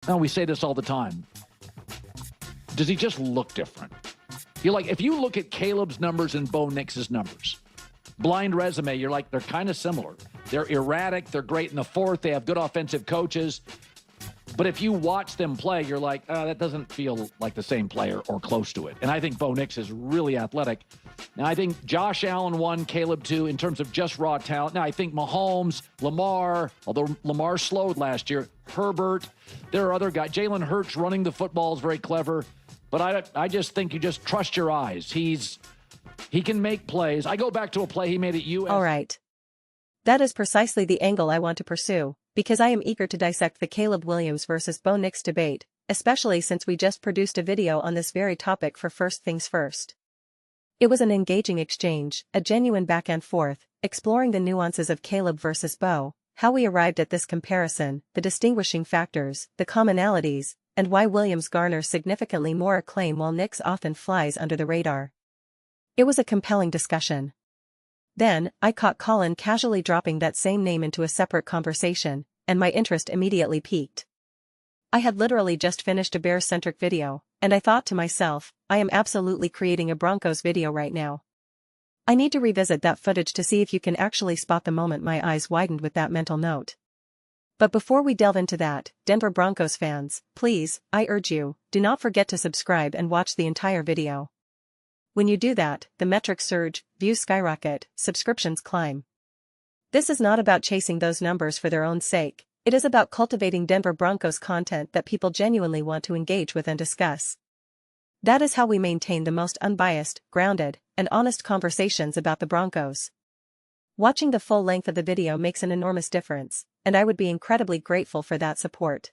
Now, we say this all the time. Does he just look different? You're like, if you look at Caleb's numbers and Bo Nix's numbers, blind resume, you're like, they're kind of similar. They're erratic. They're great in the fourth. They have good offensive coaches. But if you watch them play, you're like, that doesn't feel like the same player or close to it. And I think Bo Nix is really athletic. Now, I think Josh Allen 1, Caleb 2 in terms of just raw talent. Now, I think Mahomes, Lamar, although Lamar slowed last year, Herbert, there are other guys. Jalen Hurts running the football is very clever. But I just think you just trust your eyes. He can make plays. I go back to a play he made at US. All right. That is precisely the angle I want to pursue, because I am eager to dissect the Caleb Williams versus Bo Nix debate, especially since we just produced a video on this very topic for First Things First. It was an engaging exchange, a genuine back and forth, exploring the nuances of Caleb versus Bo, how we arrived at this comparison, the distinguishing factors, the commonalities, and why Williams garners significantly more acclaim while Nix often flies under the radar. It was a compelling discussion. Then, I caught Colin casually dropping that same name into a separate conversation, and my interest immediately piqued. I had literally just finished a Bears-centric video, and I thought to myself, I am absolutely creating a Broncos video right now. I need to revisit that footage to see if you can actually spot the moment my eyes widened with that mental note. But before we delve into that, Denver Broncos fans, please, I urge you, do not forget to subscribe and watch the entire video. When you do that, the metrics surge, views skyrocket, subscriptions climb. This is not about chasing those numbers for their own sake, it is about cultivating Denver Broncos content that people genuinely want to engage with and discuss. That is how we maintain the most unbiased, grounded, and honest conversations about the Broncos. Watching the full length of the video makes an enormous difference, and I would be incredibly grateful for that support.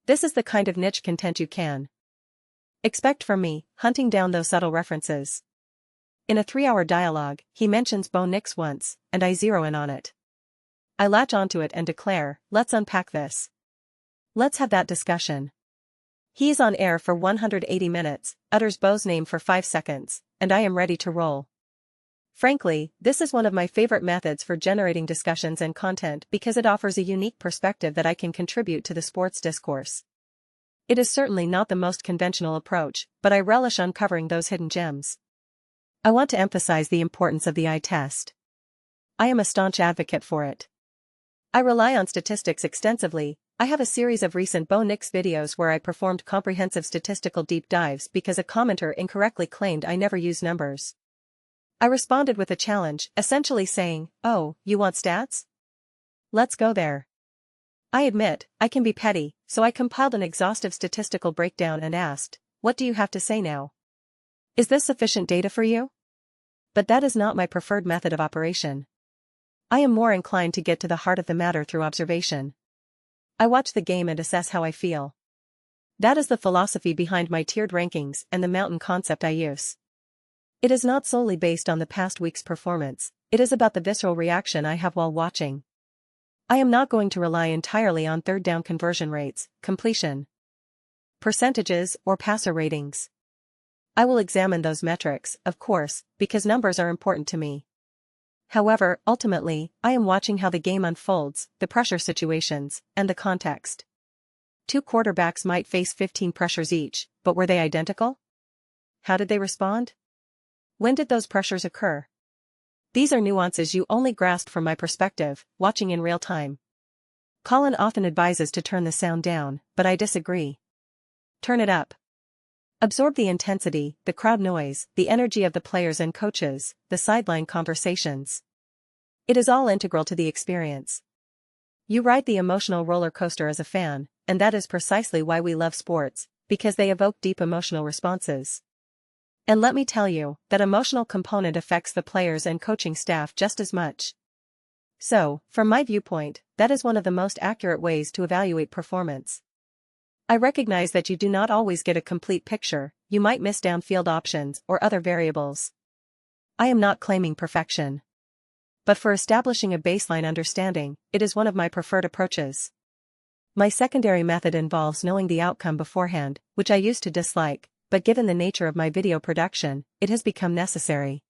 This is the kind of niche content you can expect from me, hunting down those subtle references. In a 3-hour dialogue, he mentions Bo Nix once, and I zero in on it. I latch onto it and declare, let's unpack this. Let's have that discussion. He's on air for 180 minutes, utters Bo's name for 5 seconds, and I am ready to roll. Frankly, this is one of my favorite methods for generating discussions and content because it offers a unique perspective that I can contribute to the sports discourse. It is certainly not the most conventional approach, but I relish uncovering those hidden gems. I want to emphasize the importance of the eye test. I am a staunch advocate for it. I rely on statistics extensively. I have a series of recent Bo Nix videos where I performed comprehensive statistical deep dives because a commenter incorrectly claimed I never use numbers. I responded with a challenge, essentially saying, "Oh, you want stats? Let's go there." I admit, I can be petty, so I compiled an exhaustive statistical breakdown and asked, "What do you have to say now? Is this sufficient data for you?" But that is not my preferred method of operation. I am more inclined to get to the heart of the matter through observation. I watch the game and assess how I feel. That is the philosophy behind my tiered rankings and the mountain concept I use. It is not solely based on the past week's performance, it is about the visceral reaction I have while watching. I am not going to rely entirely on third down conversion rates, completion percentages, or passer ratings. I will examine those metrics, of course, because numbers are important to me. However, ultimately, I am watching how the game unfolds, the pressure situations, and the context. 2 quarterbacks might face 15 pressures each, but were they identical? How did they respond? When did those pressures occur? These are nuances you only grasp from my perspective, watching in real time. Colin often advises to turn the sound down, but I disagree. Turn it up. Absorb the intensity, the crowd noise, the energy of the players and coaches, the sideline conversations. It is all integral to the experience. You ride the emotional roller coaster as a fan, and that is precisely why we love sports, because they evoke deep emotional responses. And let me tell you, that emotional component affects the players and coaching staff just as much. So, from my viewpoint, that is one of the most accurate ways to evaluate performance. I recognize that you do not always get a complete picture, you might miss downfield options or other variables. I am not claiming perfection. But for establishing a baseline understanding, it is one of my preferred approaches. My secondary method involves knowing the outcome beforehand, which I used to dislike, but given the nature of my video production, it has become necessary.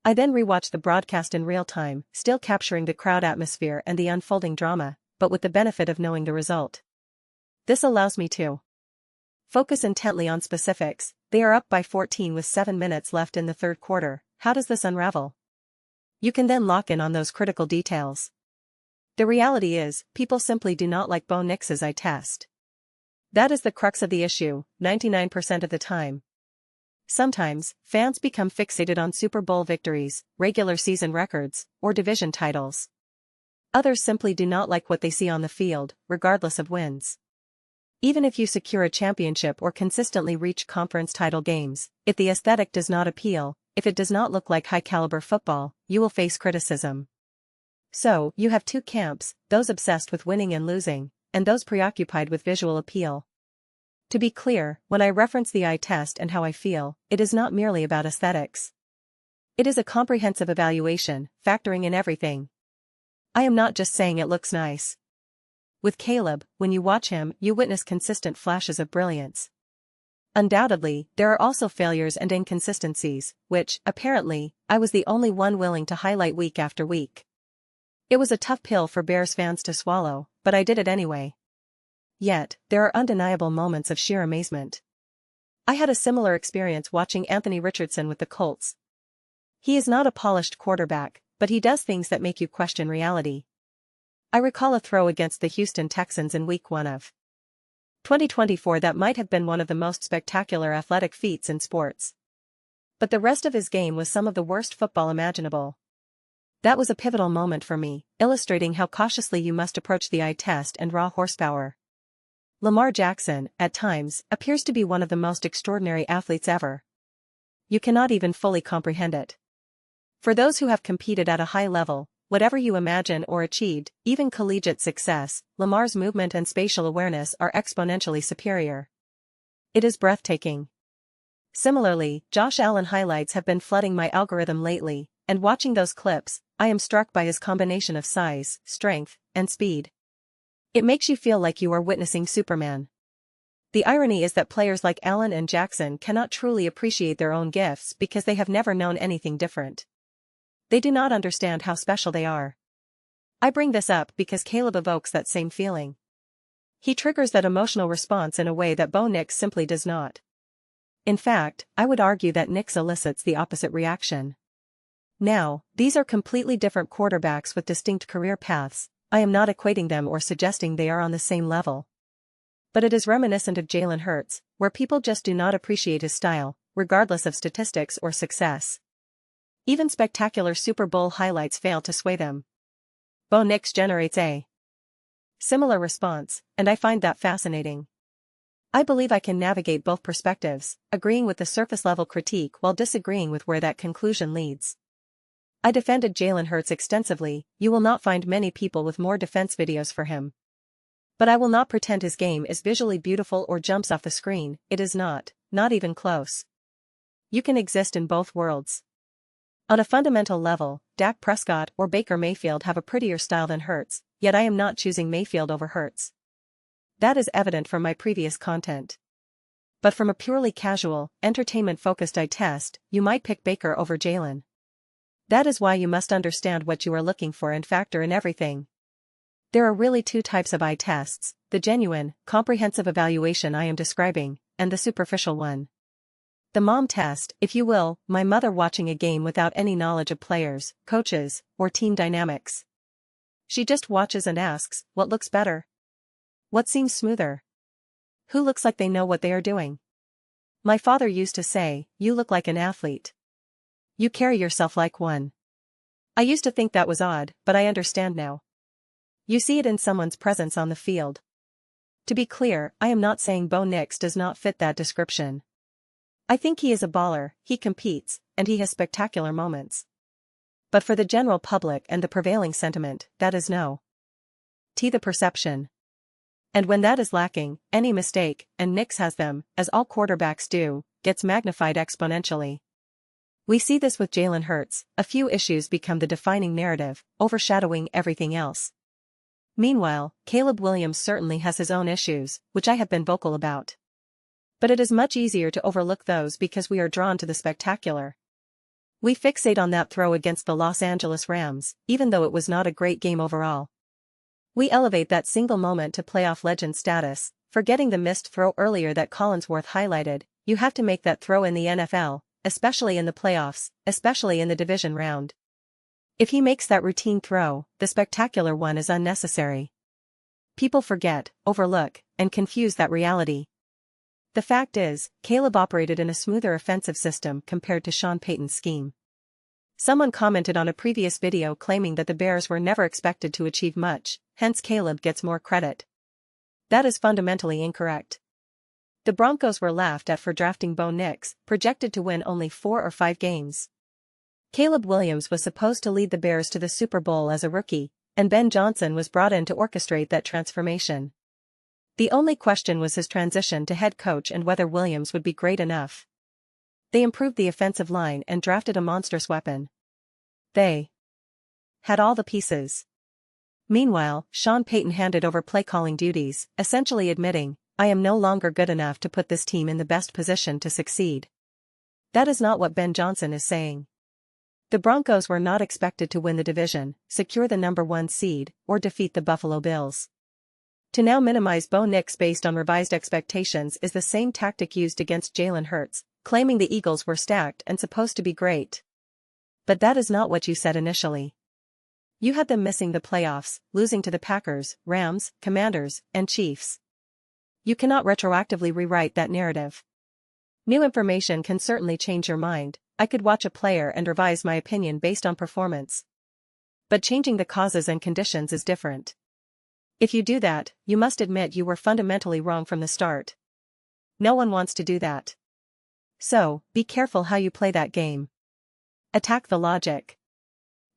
I then rewatch the broadcast in real time, still capturing the crowd atmosphere and the unfolding drama, but with the benefit of knowing the result. This allows me to focus intently on specifics. They are up by 14 with 7 minutes left in the third quarter. How does this unravel? You can then lock in on those critical details. The reality is, people simply do not like Bo Nix's eye test. That is the crux of the issue, 99% of the time. Sometimes, fans become fixated on Super Bowl victories, regular season records, or division titles. Others simply do not like what they see on the field, regardless of wins. Even if you secure a championship or consistently reach conference title games, if the aesthetic does not appeal, if it does not look like high-caliber football, you will face criticism. So, you have two camps, those obsessed with winning and losing, and those preoccupied with visual appeal. To be clear, when I reference the eye test and how I feel, it is not merely about aesthetics. It is a comprehensive evaluation, factoring in everything. I am not just saying it looks nice. With Caleb, when you watch him, you witness consistent flashes of brilliance. Undoubtedly, there are also failures and inconsistencies, which, apparently, I was the only one willing to highlight week after week. It was a tough pill for Bears fans to swallow, but I did it anyway. Yet, there are undeniable moments of sheer amazement. I had a similar experience watching Anthony Richardson with the Colts. He is not a polished quarterback, but he does things that make you question reality. I recall a throw against the Houston Texans in Week 1 of 2024 that might have been one of the most spectacular athletic feats in sports. But the rest of his game was some of the worst football imaginable. That was a pivotal moment for me, illustrating how cautiously you must approach the eye test and raw horsepower. Lamar Jackson, at times, appears to be one of the most extraordinary athletes ever. You cannot even fully comprehend it. For those who have competed at a high level, whatever you imagine or achieved, even collegiate success, Lamar's movement and spatial awareness are exponentially superior. It is breathtaking. Similarly, Josh Allen highlights have been flooding my algorithm lately, and watching those clips, I am struck by his combination of size, strength, and speed. It makes you feel like you are witnessing Superman. The irony is that players like Allen and Jackson cannot truly appreciate their own gifts because they have never known anything different. They do not understand how special they are. I bring this up because Caleb evokes that same feeling. He triggers that emotional response in a way that Bo Nix simply does not. In fact, I would argue that Nix elicits the opposite reaction. Now, these are completely different quarterbacks with distinct career paths. I am not equating them or suggesting they are on the same level. But it is reminiscent of Jalen Hurts, where people just do not appreciate his style, regardless of statistics or success. Even spectacular Super Bowl highlights fail to sway them. Bo Nix generates a similar response, and I find that fascinating. I believe I can navigate both perspectives, agreeing with the surface-level critique while disagreeing with where that conclusion leads. I defended Jalen Hurts extensively. You will not find many people with more defense videos for him. But I will not pretend his game is visually beautiful or jumps off the screen. It is not even close. You can exist in both worlds. On a fundamental level, Dak Prescott or Baker Mayfield have a prettier style than Hurts, yet I am not choosing Mayfield over Hurts. That is evident from my previous content. But from a purely casual, entertainment-focused eye test, you might pick Baker over Jalen. That is why you must understand what you are looking for and factor in everything. There are really two types of eye tests, the genuine, comprehensive evaluation I am describing, and the superficial one. The mom test, if you will, my mother watching a game without any knowledge of players, coaches, or team dynamics. She just watches and asks, what looks better? What seems smoother? Who looks like they know what they are doing? My father used to say, you look like an athlete. You carry yourself like one. I used to think that was odd, but I understand now. You see it in someone's presence on the field. To be clear, I am not saying Bo Nix does not fit that description. I think he is a baller, he competes, and he has spectacular moments. But for the general public and the prevailing sentiment, that is no. The perception. And when that is lacking, any mistake, and Nix has them, as all quarterbacks do, gets magnified exponentially. We see this with Jalen Hurts. A few issues become the defining narrative, overshadowing everything else. Meanwhile, Caleb Williams certainly has his own issues, which I have been vocal about. But it is much easier to overlook those because we are drawn to the spectacular. We fixate on that throw against the Los Angeles Rams, even though it was not a great game overall. We elevate that single moment to playoff legend status, forgetting the missed throw earlier that Collinsworth highlighted. You have to make that throw in the NFL, especially in the playoffs, especially in the division round. If he makes that routine throw, the spectacular one is unnecessary. People forget, overlook, and confuse that reality. The fact is, Caleb operated in a smoother offensive system compared to Sean Payton's scheme. Someone commented on a previous video claiming that the Bears were never expected to achieve much, hence Caleb gets more credit. That is fundamentally incorrect. The Broncos were laughed at for drafting Bo Nix, projected to win only 4 or 5 games. Caleb Williams was supposed to lead the Bears to the Super Bowl as a rookie, and Ben Johnson was brought in to orchestrate that transformation. The only question was his transition to head coach and whether Williams would be great enough. They improved the offensive line and drafted a monstrous weapon. They had all the pieces. Meanwhile, Sean Payton handed over play-calling duties, essentially admitting, "I am no longer good enough to put this team in the best position to succeed." That is not what Ben Johnson is saying. The Broncos were not expected to win the division, secure the number 1 seed, or defeat the Buffalo Bills. To now minimize Bo Nix based on revised expectations is the same tactic used against Jalen Hurts, claiming the Eagles were stacked and supposed to be great. But that is not what you said initially. You had them missing the playoffs, losing to the Packers, Rams, Commanders, and Chiefs. You cannot retroactively rewrite that narrative. New information can certainly change your mind. I could watch a player and revise my opinion based on performance. But changing the causes and conditions is different. If you do that, you must admit you were fundamentally wrong from the start. No one wants to do that. So, be careful how you play that game. Attack the logic.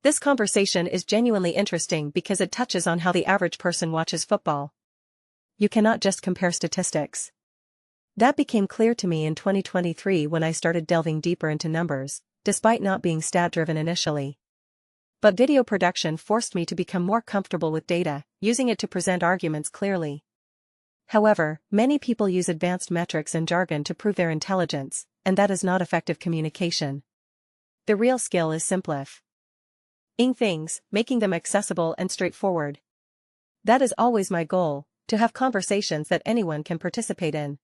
This conversation is genuinely interesting because it touches on how the average person watches football. You cannot just compare statistics. That became clear to me in 2023 when I started delving deeper into numbers, despite not being stat-driven initially. But video production forced me to become more comfortable with data, using it to present arguments clearly. However, many people use advanced metrics and jargon to prove their intelligence, and that is not effective communication. The real skill is simplifying things, making them accessible and straightforward. That is always my goal, to have conversations that anyone can participate in.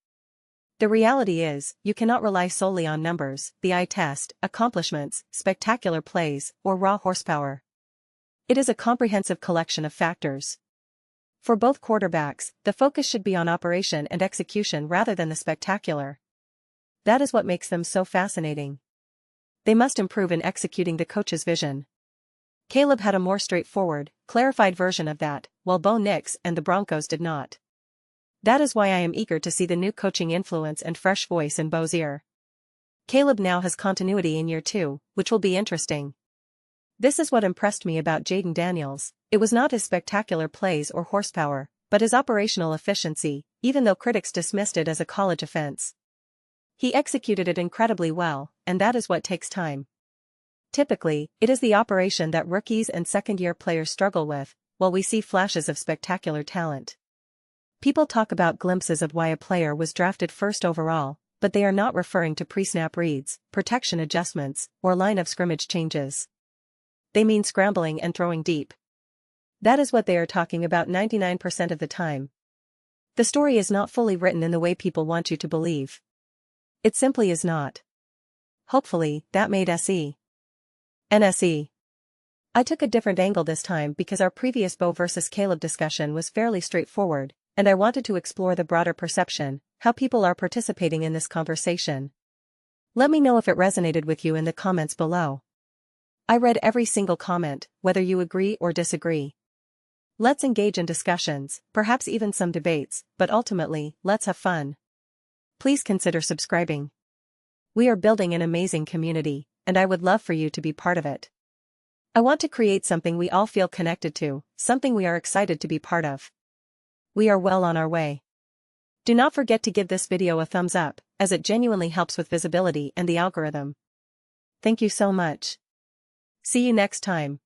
The reality is, you cannot rely solely on numbers, the eye test, accomplishments, spectacular plays, or raw horsepower. It is a comprehensive collection of factors. For both quarterbacks, the focus should be on operation and execution rather than the spectacular. That is what makes them so fascinating. They must improve in executing the coach's vision. Caleb had a more straightforward, clarified version of that, while Bo Nix and the Broncos did not. That is why I am eager to see the new coaching influence and fresh voice in Bo's ear. Caleb now has continuity in year 2, which will be interesting. This is what impressed me about Jayden Daniels. It was not his spectacular plays or horsepower, but his operational efficiency, even though critics dismissed it as a college offense. He executed it incredibly well, and that is what takes time. Typically, it is the operation that rookies and second-year players struggle with, while we see flashes of spectacular talent. People talk about glimpses of why a player was drafted first overall, but they are not referring to pre-snap reads, protection adjustments, or line of scrimmage changes. They mean scrambling and throwing deep. That is what they are talking about 99% of the time. The story is not fully written in the way people want you to believe. It simply is not. Hopefully, that made NSE. I took a different angle this time because our previous Bo versus Caleb discussion was fairly straightforward, and I wanted to explore the broader perception, how people are participating in this conversation. Let me know if it resonated with you in the comments below. I read every single comment, whether you agree or disagree. Let's engage in discussions, perhaps even some debates, but ultimately, let's have fun. Please consider subscribing. We are building an amazing community, and I would love for you to be part of it. I want to create something we all feel connected to, something we are excited to be part of. We are well on our way. Do not forget to give this video a thumbs up, as it genuinely helps with visibility and the algorithm. Thank you so much. See you next time.